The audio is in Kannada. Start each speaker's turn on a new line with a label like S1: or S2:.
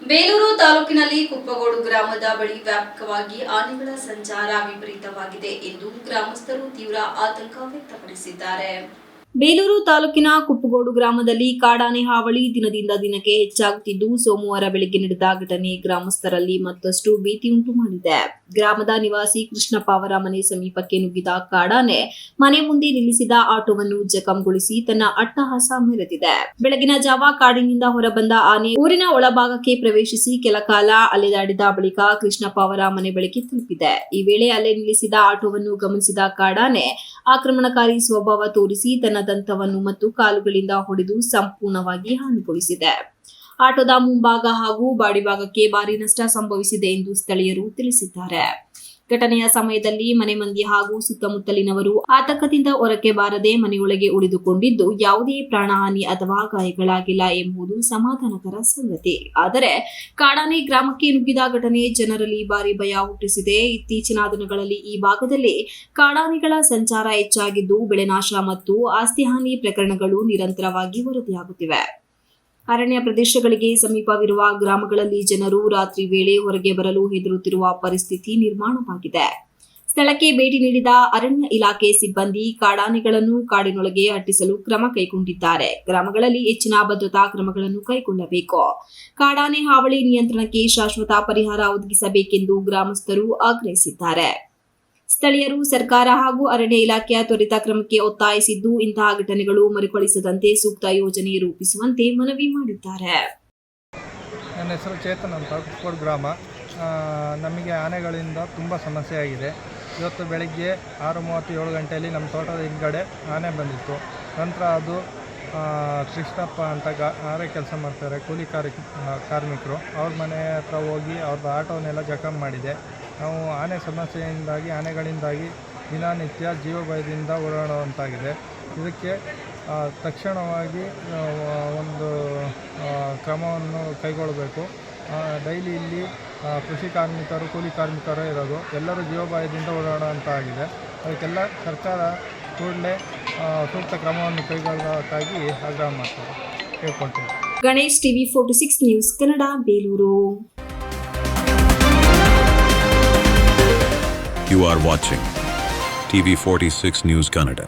S1: ಬೇಲೂರು ತಾಲೂಕಿನಲ್ಲಿ ಕುಪ್ಪಗೋಡು ಗ್ರಾಮದ ಬಳಿ ವ್ಯಾಪಕವಾಗಿ ಆನೆಗಳ ಸಂಚಾರ ವಿಪರೀತವಾಗಿದೆ ಎಂದು ಗ್ರಾಮಸ್ಥರು ತೀವ್ರ ಆತಂಕ ವ್ಯಕ್ತಪಡಿಸಿದ್ದಾರೆ. ಬೇಲೂರು ತಾಲೂಕಿನ ಕುಪ್ಪಗೋಡು ಗ್ರಾಮದಲ್ಲಿ ಕಾಡಾನೆ ಹಾವಳಿ ದಿನದಿಂದ ದಿನಕ್ಕೆ ಹೆಚ್ಚಾಗುತ್ತಿದ್ದು, ಸೋಮವಾರ ಬೆಳಗ್ಗೆ ನಡೆದ ಘಟನೆ ಗ್ರಾಮಸ್ಥರಲ್ಲಿ ಮತ್ತಷ್ಟು ಭೀತಿಯುಂಟು ಮಾಡಿದೆ. ಗ್ರಾಮದ ನಿವಾಸಿ ಕೃಷ್ಣಪ್ಪ ಅವರ ಮನೆ ಸಮೀಪಕ್ಕೆ ನುಗ್ಗಿದ ಕಾಡಾನೆ ಮನೆ ಮುಂದೆ ನಿಲ್ಲಿಸಿದ ಆಟೋವನ್ನು ಜಖಂಗೊಳಿಸಿ ತನ್ನ ಅಟ್ಟಹಾಸ ಮೆರೆದಿದೆ. ಬೆಳಗಿನ ಜಾವ ಕಾಡಿನಿಂದ ಹೊರಬಂದ ಆನೆ ಊರಿನ ಒಳಭಾಗಕ್ಕೆ ಪ್ರವೇಶಿಸಿ ಕೆಲ ಕಾಲ ಅಲೆದಾಡಿದ ಬಳಿಕ ಕೃಷ್ಣಪ್ಪ ಅವರ ಮನೆ ಬಳಿಗೆ ತಲುಪಿದೆ. ಈ ವೇಳೆ ಅಲ್ಲೇ ನಿಲ್ಲಿಸಿದ ಆಟೋವನ್ನು ಗಮನಿಸಿದ ಕಾಡಾನೆ ಆಕ್ರಮಣಕಾರಿ ಸ್ವಭಾವ ತೋರಿಸಿ ತನ್ನ ದಂತವನ್ನು ಮತ್ತು ಕಾಲುಗಳಿಂದ ಹೊಡೆದು ಸಂಪೂರ್ಣವಾಗಿ ಹಾನಿಗೊಳಿಸಿದೆ. ಆಟೋದ ಮುಂಭಾಗ ಹಾಗೂ ಬಾಡಿಭಾಗಕ್ಕೆ ಭಾರಿ ನಷ್ಟ ಸಂಭವಿಸಿದೆ ಎಂದು ಸ್ಥಳೀಯರು ತಿಳಿಸಿದ್ದಾರೆ. ಘಟನೆಯ ಸಮಯದಲ್ಲಿ ಮನೆ ಮಂದಿ ಹಾಗೂ ಸುತ್ತಮುತ್ತಲಿನವರು ಆತಂಕದಿಂದ ಹೊರಕ್ಕೆ ಬಾರದೆ ಮನೆಯೊಳಗೆ ಉಳಿದುಕೊಂಡಿದ್ದು, ಯಾವುದೇ ಪ್ರಾಣಹಾನಿ ಅಥವಾ ಗಾಯಗಳಾಗಿಲ್ಲ ಎಂಬುದು ಸಮಾಧಾನಕರ ಸಂಗತಿ. ಆದರೆ ಕಾಡಾನೆ ಗ್ರಾಮಕ್ಕೆ ನುಗ್ಗಿದ ಘಟನೆ ಜನರಲ್ಲಿ ಭಾರಿ ಭಯ ಹುಟ್ಟಿಸಿದೆ. ಇತ್ತೀಚಿನ ದಿನಗಳಲ್ಲಿ ಈ ಭಾಗದಲ್ಲಿ ಕಾಡಾನೆಗಳ ಸಂಚಾರ ಹೆಚ್ಚಾಗಿದ್ದು, ಬೆಳೆ ನಾಶ ಮತ್ತು ಆಸ್ತಿ ಹಾನಿ ಪ್ರಕರಣಗಳು ನಿರಂತರವಾಗಿ ವರದಿಯಾಗುತ್ತಿವೆ. ಅರಣ್ಯ ಪ್ರದೇಶಗಳಿಗೆ ಸಮೀಪವಿರುವ ಗ್ರಾಮಗಳಲ್ಲಿ ಜನರು ರಾತ್ರಿ ವೇಳೆ ಹೊರಗೆ ಬರಲು ಹೆದರುತ್ತಿರುವ ಪರಿಸ್ಥಿತಿ ನಿರ್ಮಾಣವಾಗಿದೆ. ಸ್ಥಳಕ್ಕೆ ಭೇಟಿ ನೀಡಿದ ಅರಣ್ಯ ಇಲಾಖೆ ಸಿಬ್ಬಂದಿ ಕಾಡಾನೆಗಳನ್ನು ಕಾಡಿನೊಳಗೆ ಅಟ್ಟಿಸಲು ಕ್ರಮ ಕೈಗೊಂಡಿದ್ದಾರೆ. ಗ್ರಾಮಗಳಲ್ಲಿ ಹೆಚ್ಚಿನ ಭದ್ರತಾ ಕ್ರಮಗಳನ್ನು ಕೈಗೊಳ್ಳಬೇಕು. ಕಾಡಾನೆ ಹಾವಳಿ ನಿಯಂತ್ರಣಕ್ಕೆ ಶಾಶ್ವತ ಪರಿಹಾರ ಒದಗಿಸಬೇಕೆಂದು ಗ್ರಾಮಸ್ಥರು ಆಗ್ರಹಿಸಿದ್ದಾರೆ. ಸ್ಥಳೀಯರು ಸರ್ಕಾರ ಹಾಗೂ ಅರಣ್ಯ ಇಲಾಖೆಯ ತ್ವರಿತ ಕ್ರಮಕ್ಕೆ ಒತ್ತಾಯಿಸಿದ್ದು, ಇಂತಹ ಘಟನೆಗಳು ಮರುಕಳಿಸದಂತೆ ಸೂಕ್ತ ಯೋಜನೆ ರೂಪಿಸುವಂತೆ ಮನವಿ ಮಾಡಿದ್ದಾರೆ.
S2: ನನ್ನ ಹೆಸರು ಚೇತನ್ ಅಂತ, ಕುಪ್ಪಗೋಡು ಗ್ರಾಮ. ನಮಗೆ ಆನೆಗಳಿಂದ ತುಂಬ ಸಮಸ್ಯೆ ಆಗಿದೆ. ಇವತ್ತು ಬೆಳಗ್ಗೆ 6:37 ಗಂಟೆಯಲ್ಲಿ ನಮ್ಮ ತೋಟದ ಹಿಂದ್ಗಡೆ ಆನೆ ಬಂದಿತ್ತು. ನಂತರ ಅದು ಕೃಷ್ಣಪ್ಪ ಅಂತ ಆರೆ ಕೆಲಸ ಮಾಡ್ತಾರೆ, ಕೂಲಿ ಕಾರ್ಮಿಕರು. ಅವ್ರ ಮನೆ ಹತ್ರ ಹೋಗಿ ಅವ್ರದ್ದು ಆಟೋನೆಲ್ಲ ಜಖಂ ಮಾಡಿದೆ. ನಾವು ಆನೆ ಸಮಸ್ಯೆಯಿಂದಾಗಿ ಆನೆಗಳಿಂದಾಗಿ ದಿನನಿತ್ಯ ಜೀವಭಯದಿಂದ ಓಡಾಡುವಂತಾಗಿದೆ. ಇದಕ್ಕೆ ತಕ್ಷಣವಾಗಿ ಒಂದು ಕ್ರಮವನ್ನು ಕೈಗೊಳ್ಳಬೇಕು. ಡೈಲಿ ಇಲ್ಲಿ ಕೃಷಿ ಕಾರ್ಮಿಕರು, ಕೂಲಿ ಕಾರ್ಮಿಕರು ಇರೋದು, ಎಲ್ಲರೂ ಜೀವಭಯದಿಂದ ಓಡಾಡುವಂತಾಗಿದೆ. ಅದಕ್ಕೆಲ್ಲ ಸರ್ಕಾರ ಕೂಡಲೇ ಸೂಕ್ತ ಕ್ರಮವನ್ನು ಕೈಗೊಳ್ಳೋಕ್ಕಾಗಿ ಆಗ್ರಹ ಮಾಡ್ತಾರೆ, ಕೇಳ್ಕೊಳ್ತೀವಿ.
S1: Ganesh, TV 46 news Kannada, Belur.
S3: You are watching TV 46 News Kannada.